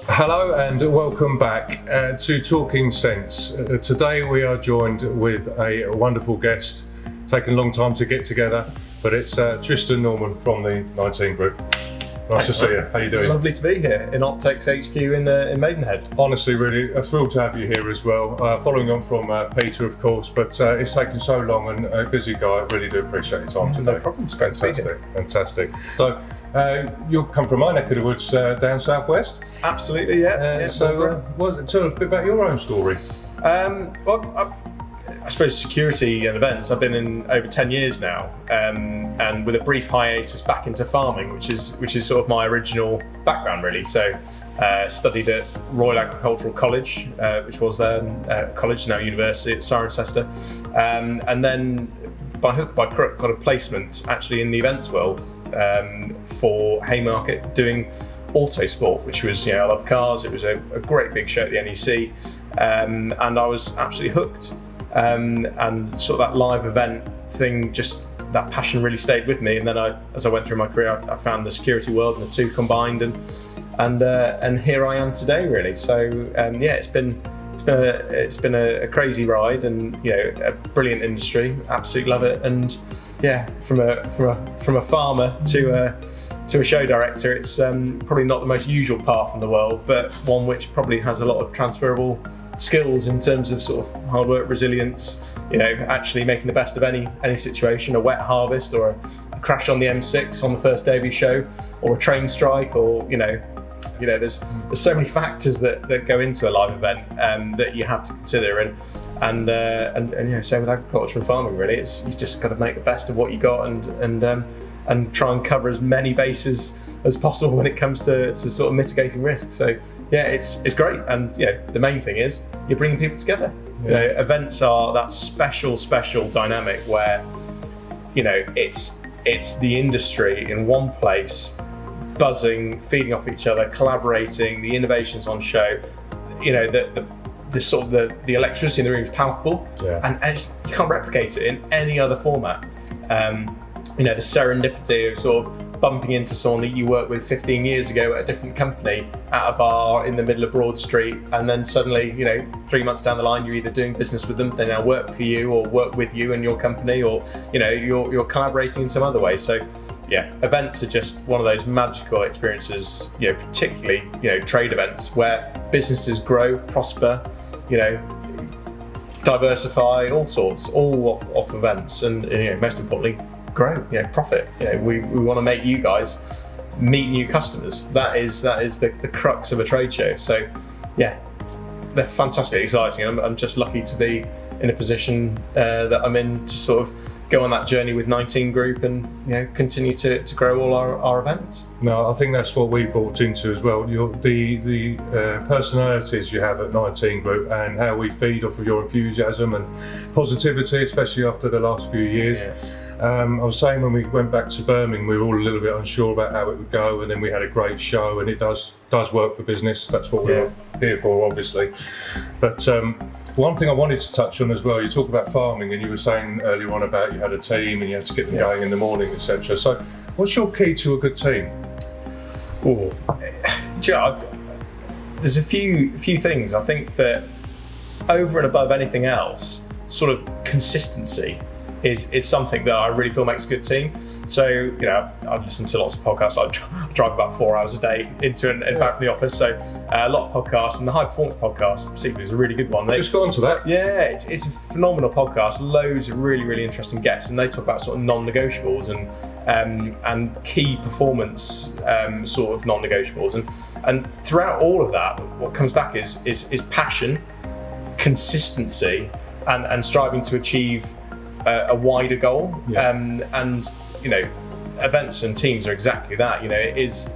Hello and welcome back to Talking Sense. Today we are joined with a wonderful guest. Taken a long time to get together, but it's Tristan Norman from the 19 Group. Nice to see you. How you doing? Lovely to be here in Optex HQ in Maidenhead. Honestly, really thrilled to have you here as well. Following on from Peter, of course, but it's taken so long and a busy guy. I really do appreciate your time today. No problem. It's great to be here. Fantastic. So you'll come from my neck of the woods down southwest. Absolutely, yeah. Tell us a bit about your own story. I suppose security and events, I've been in over 10 years now, and with a brief hiatus back into farming, which is sort of my original background really. So studied at Royal Agricultural College, which was then college, now university at Cirencester, and then by hook or by crook got a placement actually in the events world for Haymarket doing Autosport, which was, I love cars. It was a great big show at the NEC, and I was absolutely hooked. And sort of that live event thing, just that passion really stayed with me. And then as I went through my career, I found the security world and the two combined, and here I am today, really. So it's been a crazy ride, and a brilliant industry. Absolutely love it. And from a farmer to a show director, it's probably not the most usual path in the world, but one which probably has a lot of transferable skills in terms of sort of hard work, resilience, actually making the best of any situation, a wet harvest or a crash on the M6 on the first day of your show, or a train strike, or there's so many factors that go into a live event that you have to consider, and same with agriculture and farming really. You just got to make the best of what you got and try and cover as many bases as possible when it comes to sort of mitigating risk. So it's great, and the main thing is you're bringing people together. Events are that special dynamic where it's the industry in one place, buzzing, feeding off each other, collaborating, the innovations on show. The sort of the electricity in the room is palpable, and you can't replicate it in any other format. The serendipity of sort of bumping into someone that you worked with 15 years ago at a different company at a bar in the middle of Broad Street, and then suddenly 3 months down the line you're either doing business with them, they now work for you or work with you and your company, or you're collaborating in some other way. So events are just one of those magical experiences, particularly trade events where businesses grow, prosper, diversify, all sorts, all off events, and most importantly grow, profit. We want to make you guys meet new customers. That is the crux of a trade show. So they're fantastically exciting. I'm just lucky to be in a position that I'm in to sort of go on that journey with 19 Group and continue to grow all our events. No, I think that's what we bought into as well. The personalities you have at 19 Group, and how we feed off of your enthusiasm and positivity, especially after the last few years. I was saying when we went back to Birmingham, we were all a little bit unsure about how it would go, and then we had a great show, and it does work for business. That's what we're here for, obviously. But one thing I wanted to touch on as well, you talk about farming, and you were saying earlier on about you had a team and you had to get them going in the morning, etc. So what's your key to a good team? There's a few things. I think that over and above anything else, sort of consistency is something that I really feel makes a good team. So, I've listened to lots of podcasts. I drive about 4 hours a day into and back from the office. So a lot of podcasts, and the High Performance podcast particularly is a really good one. Just got onto that. Yeah, it's a phenomenal podcast. Loads of really interesting guests, and they talk about sort of non-negotiables and key performance sort of non-negotiables. And throughout all of that, what comes back is passion, consistency, and striving to achieve a wider goal. Events and teams are exactly that. It is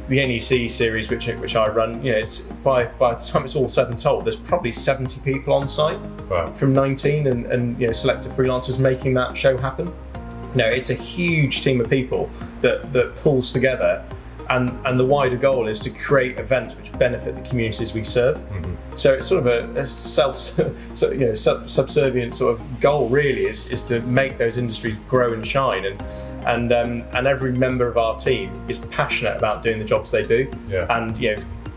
the NEC series which I run. It's by the time it's all said and told, there's probably 70 people on site. Wow. From 19 and selected freelancers making that show happen. It's a huge team of people that pulls together, and the wider goal is to create events which benefit the communities we serve. Mm-hmm. So it's sort of a subservient sort of goal really is to make those industries grow and shine, and every member of our team is passionate about doing the jobs they do, and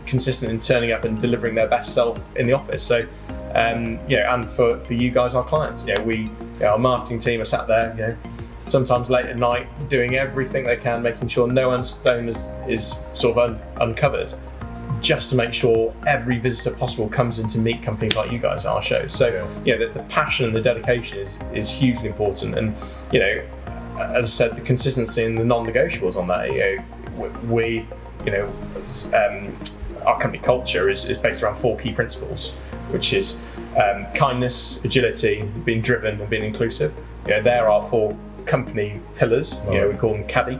consistent in turning up and delivering their best self in the office. So, and for you guys, our clients, our marketing team are sat there, sometimes late at night, doing everything they can, making sure no stone is sort of uncovered, just to make sure every visitor possible comes in to meet companies like you guys at our shows. So, the passion and the dedication is hugely important. And, as I said, the consistency and the non-negotiables on that, our company culture is based around 4 key principles, which is kindness, agility, being driven, and being inclusive. There are 4 company pillars, we call them CADDY,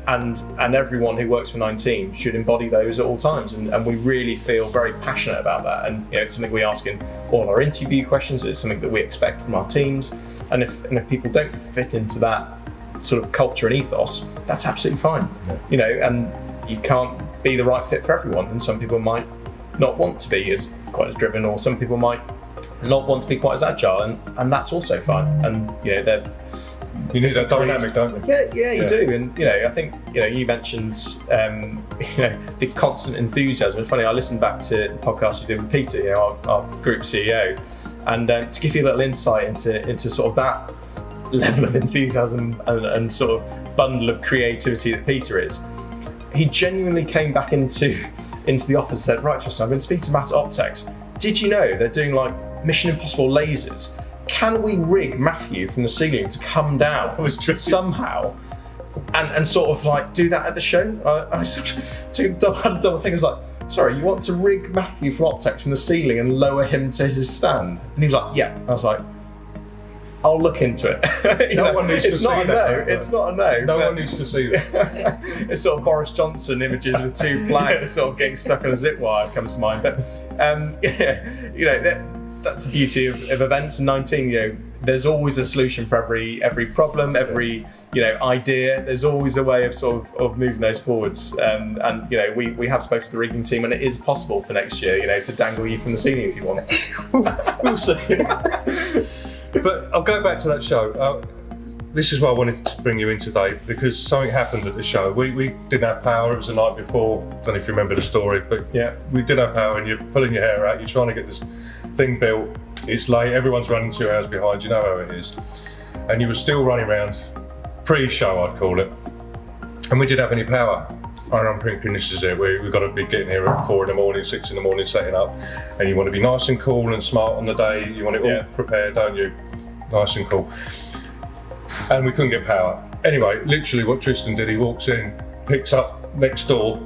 and everyone who works for 19 should embody those at all times, and we really feel very passionate about that. And it's something we ask in all our interview questions. It's something that we expect from our teams, and if people don't fit into that sort of culture and ethos, that's absolutely fine. And you can't be the right fit for everyone, and some people might not want to be quite as driven, or some people might not want to be quite as agile, and that's also fine. And you need that dynamic, don't you? Yeah, you do. And I think you mentioned the constant enthusiasm. It's funny, I listened back to the podcast you did with Peter, our group CEO, and to give you a little insight into sort of that level of enthusiasm and sort of bundle of creativity that Peter is. He genuinely came back into the office and said, "Right, Tristan, I've been speaking to Matt at Optex. Did you know they're doing like Mission Impossible lasers? Can we rig Matthew from the ceiling to come down somehow and sort of like do that at the show?" I took a double take. I was like, "Sorry, you want to rig Matthew from Optex from the ceiling and lower him to his stand?" And he was like, "Yeah." I was like, "I'll look into it." No one needs to see that. It's not a no. No one needs to see that. It's sort of Boris Johnson images with 2 flags sort of getting stuck on a zip wire comes to mind. But that's the beauty of events. And 19, there's always a solution for every problem, every idea. There's always a way of sort of moving those forwards. And we have spoken to the rigging team, and it is possible for next year, to dangle you from the ceiling if you want. We'll see. But I'll go back to that show. This is why I wanted to bring you in today, because something happened at the show. We didn't have power. It was the night before. Don't know if you remember the story, but we did have power, and you're pulling your hair out. You're trying to get this thing built. It's late. Everyone's running 2 hours behind. You know how it is. And you were still running around pre-show, I'd call it. And we didn't have any power. And I'm thinking, this is it. We've got to be getting here at 4 a.m, 6 a.m, setting up. And you want to be nice and cool and smart on the day. You want it all prepared, don't you? Nice and cool. And we couldn't get power. Anyway, literally what Tristan did, he walks in, picks up next door,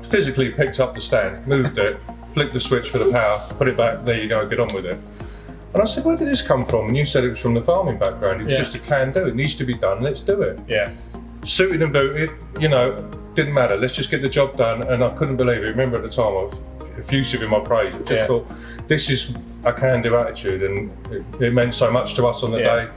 physically picked up the stand, moved it, flicked the switch for the power, put it back, there you go, get on with it. And I said, where did this come from? And you said it was from the farming background. It was just a can do. It needs to be done, let's do it. Yeah. Suited and booted, didn't matter, let's just get the job done. And I couldn't believe it. Remember at the time, I was effusive in my praise. I just thought, this is a can-do attitude, and it meant so much to us on the day.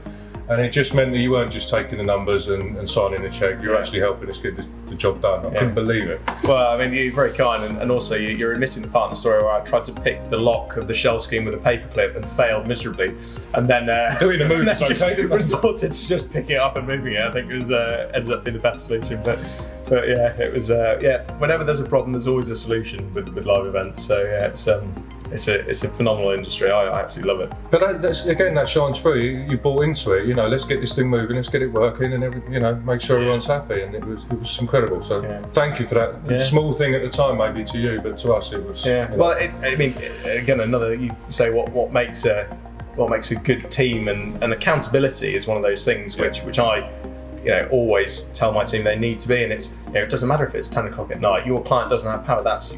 And it just meant that you weren't just taking the numbers and signing a check, you were actually helping us get the job done. I couldn't believe it. Well, I mean, you're very kind, and also you're admitting the part in the story where I tried to pick the lock of the shell scheme with a paperclip and failed miserably, and then doing the move, resorted to just picking it up and moving it. I think it was ended up being the best solution, but yeah, it was whenever there's a problem, there's always a solution with live events. So it's a phenomenal industry. I absolutely love it. But that shines through. You bought into it. Let's get this thing moving. Let's get it working, and make sure everyone's happy. And it was incredible. So thank you for that. Yeah. Small thing at the time, maybe to you, but to us it was. Yeah. Well, again, another. You say what makes a good team, and accountability is one of those things which I. Always tell my team they need to be, and it's it doesn't matter if it's 10 o'clock at night. Your client doesn't have power. That's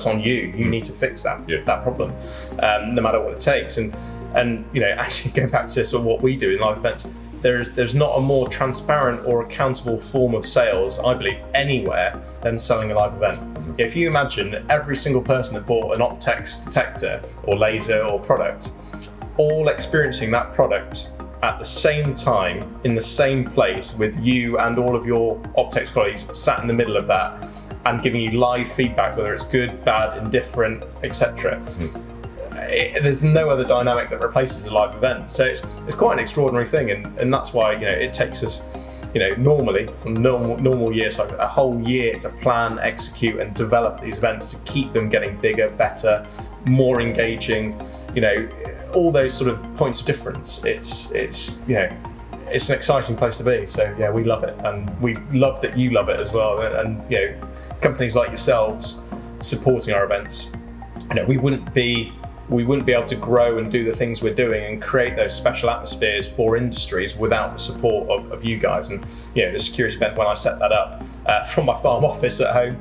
on you. You need to fix that problem, no matter what it takes. And actually going back to sort of what we do in live events, there's not a more transparent or accountable form of sales, I believe, anywhere than selling a live event. If you imagine every single person that bought an Optex detector or laser or product, all experiencing that product at the same time, in the same place, with you and all of your Optex colleagues sat in the middle of that and giving you live feedback, whether it's good, bad, indifferent, etc. There's no other dynamic that replaces a live event. So it's quite an extraordinary thing, and that's why it takes us normally normal years, like a whole year to plan, execute, and develop these events to keep them getting bigger, better, more engaging. All those sort of points of difference. It's an exciting place to be. So yeah, we love it, and we love that you love it as well. And companies like yourselves supporting our events. We wouldn't be able to grow and do the things we're doing and create those special atmospheres for industries without the support of you guys. And the security event, when I set that up from my farm office at home,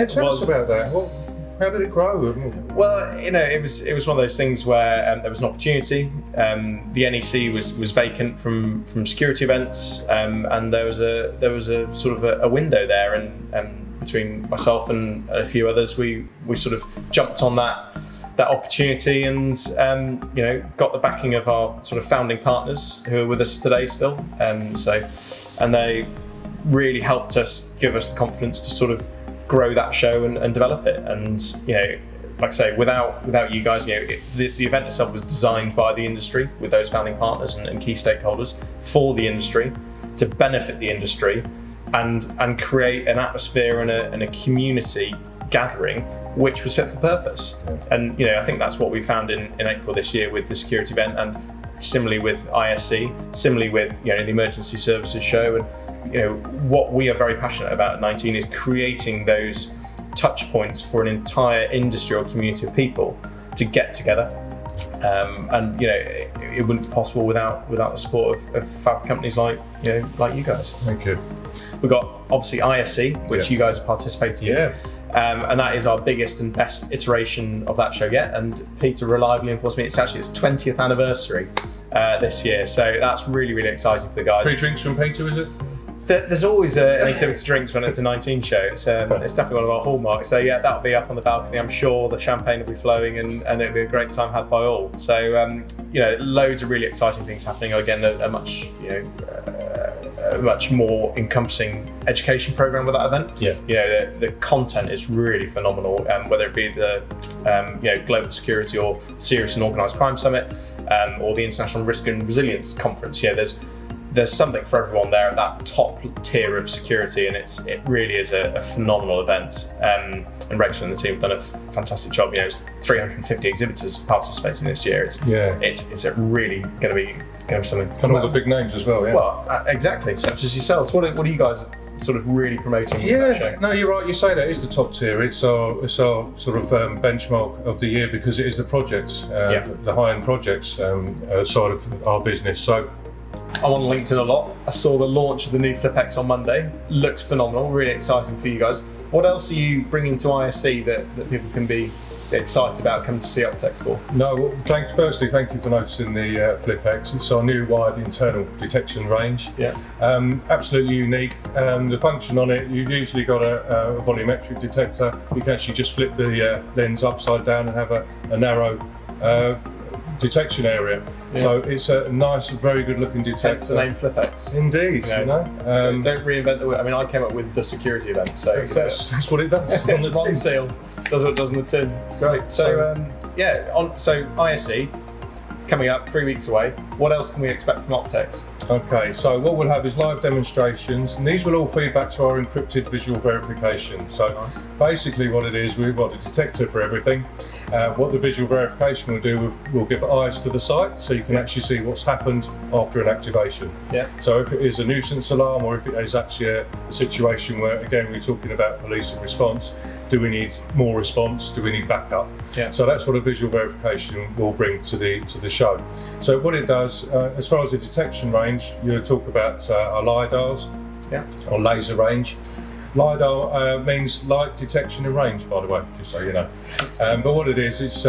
tell us about that. How did it grow? Well, it was one of those things where there was an opportunity. The NEC was vacant from security events, and there was a sort of a window there, and between myself and a few others, we sort of jumped on that opportunity, and got the backing of our sort of founding partners who are with us today still. And they really helped us, give us the confidence to sort of grow that show and develop it. And like I say, without you guys, the event itself was designed by the industry with those founding partners and key stakeholders for the industry to benefit the industry and create an atmosphere and a community gathering which was fit for purpose. And I think that's what we found in April this year with the security event, and similarly with ISC, similarly with the emergency services show. And what we are very passionate about at 19 is creating those touch points for an entire industry or community of people to get together. And it wouldn't be possible without the support of fab companies like you guys. Thank you. We've got obviously ISC, which you guys are participating in. And that is our biggest and best iteration of that show yet. And Peter reliably informs me it's actually its 20th anniversary this year. So that's really, really exciting for the guys. Free drinks from Peter, is it? There's always an exhibit to drinks when it's a 19 show. It's definitely one of our hallmarks. So yeah, that'll be up on the balcony. I'm sure the champagne will be flowing, and it'll be a great time had by all. So loads of really exciting things happening. Again, a much much more encompassing education program with that event. The content is really phenomenal, whether it be the Global Security or Serious and Organised Crime Summit, or the International Risk and Resilience Conference. There's something for everyone there at that top tier of security, and it really is a phenomenal event. And Rachel and the team have done a fantastic job. It's 350 exhibitors participating this year. It's really going to be something. And all the big names as well. Well, exactly, such as yourselves. What are you guys sort of really promoting? That show? No, you're right. You say that is the top tier. It's our sort of benchmark of the year, because it is the projects, the high-end projects side of our business. So. I'm on LinkedIn a lot. I saw the launch of the new FlipX on Monday. Looks phenomenal, really exciting for you guys. What else are you bringing to ISC that people can be excited about coming to see Optex for? No, well, firstly, thank you for noticing the FlipX. It's our new wired internal detection range. Absolutely unique. The function on it, you've usually got a volumetric detector. You can actually just flip the lens upside down and have a narrow detection area. So it's a nice, very good looking detector. Hence the name FlipX. Indeed. Don't reinvent the wheel. I mean, I came up with the security event, so that's what it does. It's on seal. Does what it does on the tin. It's great. So ISC coming up 3 weeks away. What else can we expect from Optex? Okay, so what we'll have is live demonstrations, and these will all feed back to our encrypted visual verification. So basically what it is, we've got a detector for everything. What the visual verification will do, we'll give eyes to the site, so you can actually see what's happened after an activation. So if it is a nuisance alarm, or if it is actually a situation where, again, we're talking about police and response, do we need more response? Do we need backup? So that's what a visual verification will bring to the show. So what it does, as far as the detection range, you talk about our LiDARs, or laser range. LiDAR means light detection and range, by the way, just so you know. But what it is, it's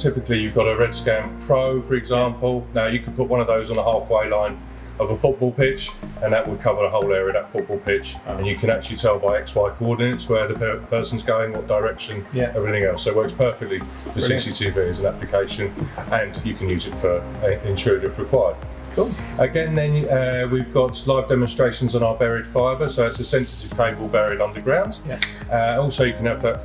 typically you've got a RedScan Pro, for example. Now you could put one of those on the halfway line of a football pitch, and that would cover the whole area of that football pitch. And you can actually tell by XY coordinates where the person's going, what direction, everything else. So it works perfectly with CCTV as an application, and you can use it for intruder if required. Cool. Again, then we've got live demonstrations on our buried fibre, so it's a sensitive cable buried underground. Also, you can have that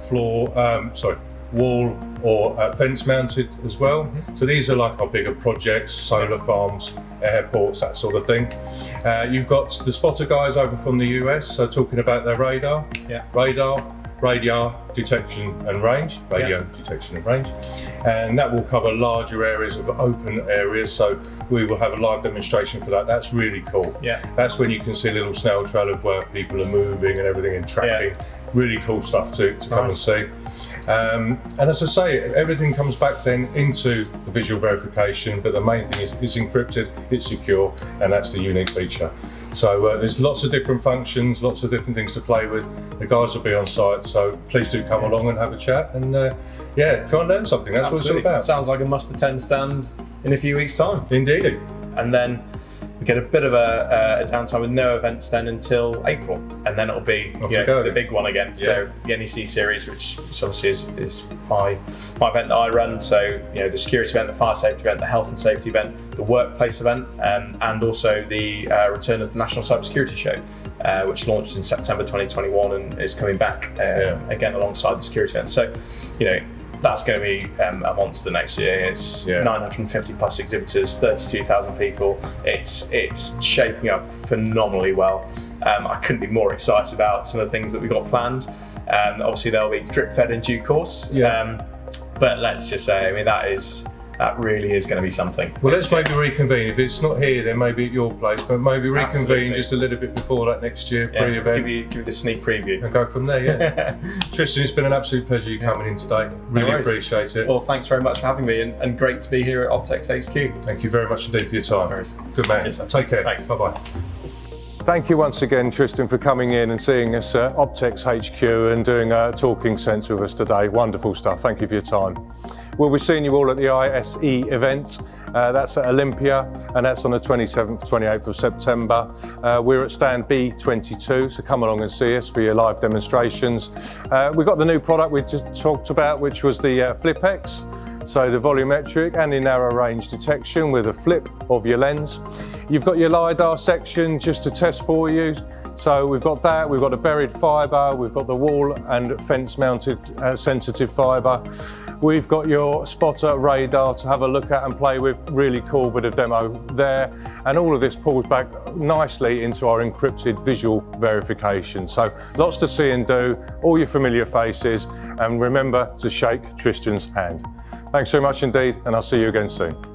wall or fence mounted as well. So these are like our bigger projects, solar farms, airports, that sort of thing. You've got the spotter guys over from the US, so talking about their radar, radar detection and range, radio detection and range, and that will cover larger areas of open areas, so we will have a live demonstration for that. That's really cool. That's when you can see a little snail trail of where people are moving and everything and tracking. Really cool stuff to come and see. And as I say, everything comes back then into the visual verification, but the main thing is it's encrypted, it's secure, and that's the unique feature. So there's lots of different functions, lots of different things to play with. The guys will be on site, so please do come along and have a chat and try and learn something. That's what it's all about. Sounds like a must-attend stand in a few weeks' time. Indeed. And then we get a bit of a downtime with no events then until April, and then it'll be the big one again. So the NEC series, which obviously is my event that I run. So the security event, the fire safety event, the health and safety event, the workplace event, and also the return of the National Cybersecurity Show, which launched in September 2021 and is coming back again alongside the security event. So that's going to be a monster next year. It's 950 plus exhibitors, 32,000 people. It's shaping up phenomenally well. I couldn't be more excited about some of the things that we've got planned. Obviously, they'll be drip fed in due course. But let's just say, that really is going to be something. Well, let's maybe reconvene. If it's not here, then maybe at your place, but maybe reconvene just a little bit before that next year, pre-event. Give you the sneak preview. And go from there, Tristan, it's been an absolute pleasure you coming in today. Really appreciate it. Well, thanks very much for having me, and great to be here at Optex HQ. Thank you very much indeed for your time. Good man. Cheers, Take care. Thanks. Bye-bye. Thank you once again, Tristan, for coming in and seeing us at Optex HQ and doing a talking sense with us today. Wonderful stuff. Thank you for your time. We'll be seeing you all at the ISE event. That's at Olympia, and that's on the 27th, 28th of September. We're at stand B22, so come along and see us for your live demonstrations. We've got the new product we just talked about, which was the FlipX. So the volumetric and the narrow range detection with a flip of your lens. You've got your LiDAR section just to test for you. So we've got that, we've got a buried fibre, we've got the wall and fence mounted sensitive fibre. We've got your spotter radar to have a look at and play with. Really cool bit of demo there. And all of this pulls back nicely into our encrypted visual verification. So lots to see and do, all your familiar faces, and remember to shake Tristan's hand. Thanks very much indeed, and I'll see you again soon.